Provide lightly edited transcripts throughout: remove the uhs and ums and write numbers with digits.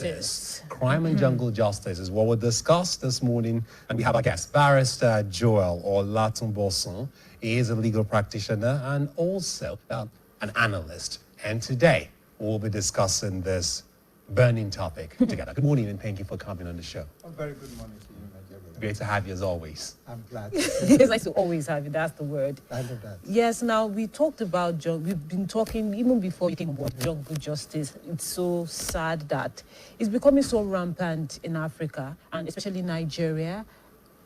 justice. Crime and jungle justice is what we'll discuss this morning. And we have our guest, Barrister Joel Olatunbosun. He is a legal practitioner and also an analyst. And today, we'll be discussing this burning topic together. Good morning and thank you for coming on the show. A very good morning to you, my dear brother. Great to have you as always. I'm glad. It's nice to always have you. That's the word. I love that. Yes, now we talked about, we've been talking even before you came about jungle justice. It's so sad that it's becoming so rampant in Africa and especially Nigeria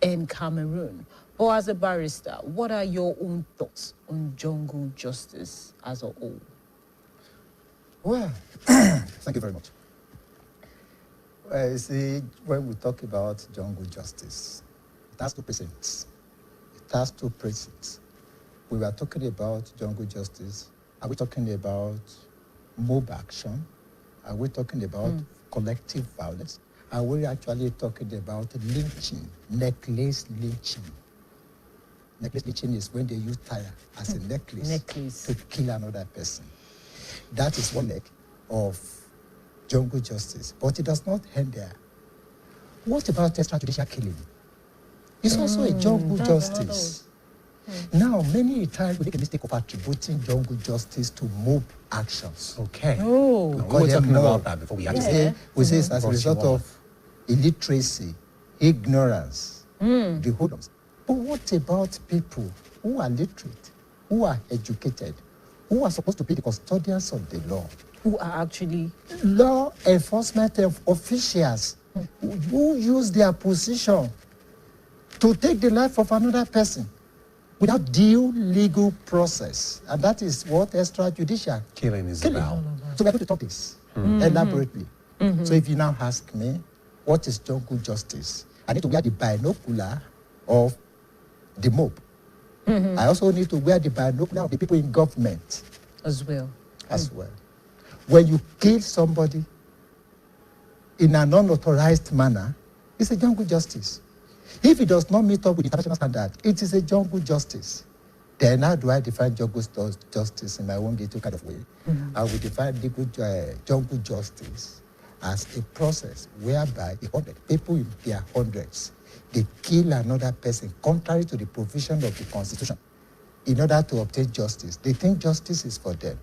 and Cameroon. But as a barrister, what are your own thoughts on jungle justice as a whole? Well, thank you very much. Well, you see, when we talk about jungle justice, it has two precincts. It has two precincts. We were talking about jungle justice. Are we talking about mob action? Are we talking about collective violence? Are we actually talking about lynching, necklace lynching? Necklace lynching is when they use tire as a necklace to kill another person. That is one leg of jungle justice, but it does not end there. What about extrajudicial killing? It's also a jungle justice. Now, many times we make a mistake of attributing jungle justice to mob actions. Okay. Oh. We were talking about that before we had to We say it's as a result of illiteracy, ignorance, the hoodlums. But what about people who are literate, who are educated, who are supposed to be the custodians of the law? Who are actually Law enforcement officials who use their position to take the life of another person without due legal process. And that is what extrajudicial killing is about. So we're going to talk this elaborately. So if you now ask me, what is jungle justice? I need to wear the binocular of the mob. I also need to wear the binocular of the people in government as well. When you kill somebody in an unauthorized manner, it's a jungle justice. If it does not meet up with international standard, it is a jungle justice. Then how do I define jungle justice in my own little kind of way? I will define legal jungle justice as a process whereby people in their hundreds, they kill another person contrary to the provision of the Constitution in order to obtain justice. They think justice is for them.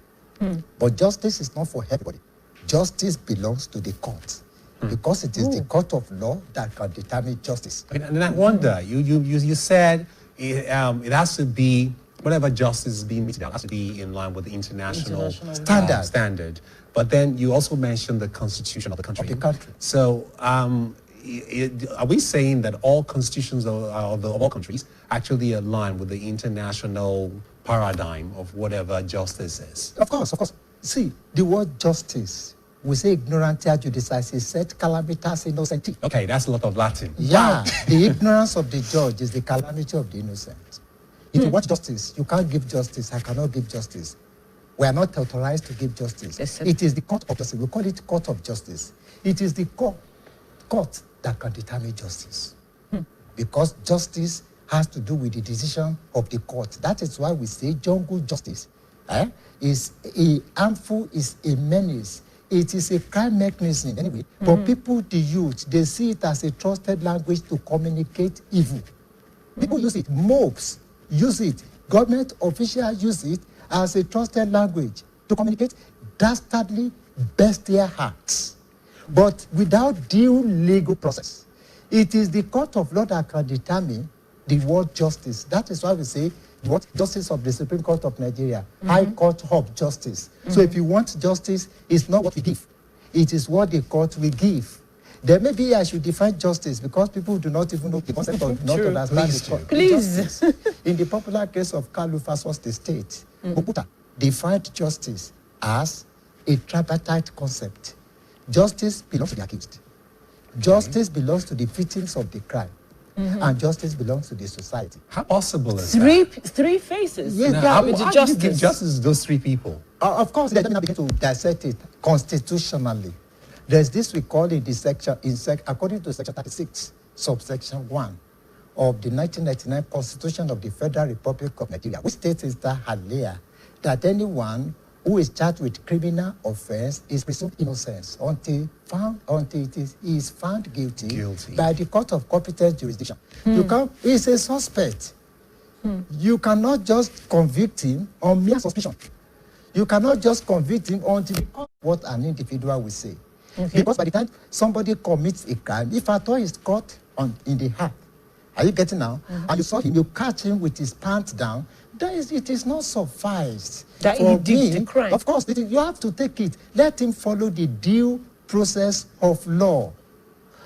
But justice is not for everybody. Justice belongs to the court because it is the court of law that can determine justice. And I wonder, you said it has to be, whatever justice is being meted out has to be in line with the international standard. But then you also mentioned the constitution of the country. So are we saying that all constitutions of all countries actually align with the international paradigm of whatever justice is? Of course. See, the word justice, we say ignorantia judicis, sed calamitas innocenti. Okay, that's a lot of Latin. Yeah, the ignorance of the judge is the calamity of the innocent. If you want justice, you can't give justice. I cannot give justice. We are not authorized to give justice. It is the court of justice. We call it court of justice. It is the court that can determine justice. Because justice has to do with the decision of the court. That is why we say jungle justice is a harmful, is a menace. It is a crime mechanism anyway. But people, the youth, they see it as a trusted language to communicate evil. People use it. Mobs use it. Government officials use it as a trusted language to communicate dastardly, bestial acts. But without due legal process. It is the court of law that can determine the word justice. That is why we say what justice of the Supreme Court of Nigeria, High Court of Justice. So if you want justice, it's not what we give. It is what the court will give. Then maybe I should define justice because people do not even know the concept of not understand the court. Please. In the popular case of Kalu versus the state, Okuta defined justice as a tripartite concept. Justice belongs to the accused. Justice belongs to the victims of the crime. And justice belongs to the society. How possible is that? Three faces. Yes, how do you give justice to those three people? Of course, let me begin to dissect it constitutionally. There's this we call in the section, according to section 36, subsection 1 of the 1999 Constitution of the Federal Republic of Nigeria, which states that anyone who is charged with criminal offense is presumed innocent until he is found guilty by the court of competent jurisdiction. He's a suspect. You cannot just convict him on mere suspicion. You cannot just convict him until what an individual will say. Okay. Because by the time somebody commits a crime, if at all is caught in the act, are you getting now? And you saw him, you catch him with his pants down, it is not sufficed. That he did the crime. Of course, you have to take it. Let him follow the due process of law.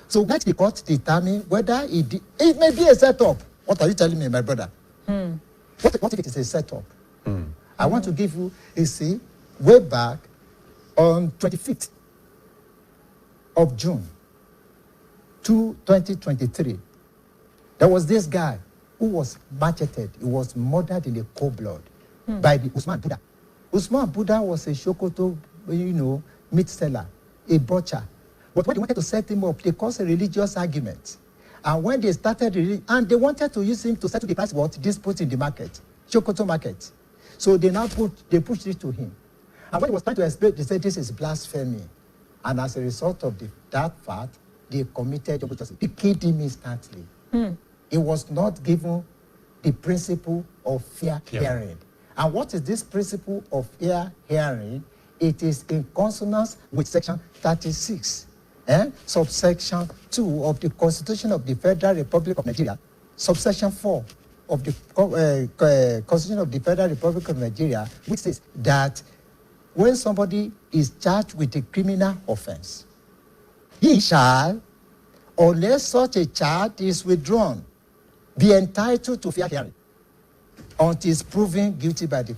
So let the court determine whether it may be a setup. What are you telling me, my brother? What if it is a setup? I want to give you way back on 25th of June 2023, there was this guy who was macheted. He was murdered in a cold blood by the Usman Buddha. Usman Buddha was a Sokoto, meat seller, a butcher. But when they wanted to set him up, they caused a religious argument. And when they started, and they wanted to use him to settle the price dispute in the market, Sokoto market. So they pushed it to him. And when he was trying to explain, they said this is blasphemy. And as a result of that fact, they committed atrocity. They killed him instantly. He was not given the principle of fair hearing. And what is this principle of fair hearing? It is in consonance with section 36, subsection 2 of the Constitution of the Federal Republic of Nigeria, subsection 4 of the Constitution of the Federal Republic of Nigeria, which says that when somebody is charged with a criminal offense, he shall, unless such a charge is withdrawn, be entitled to fair hearing until he is proven guilty by the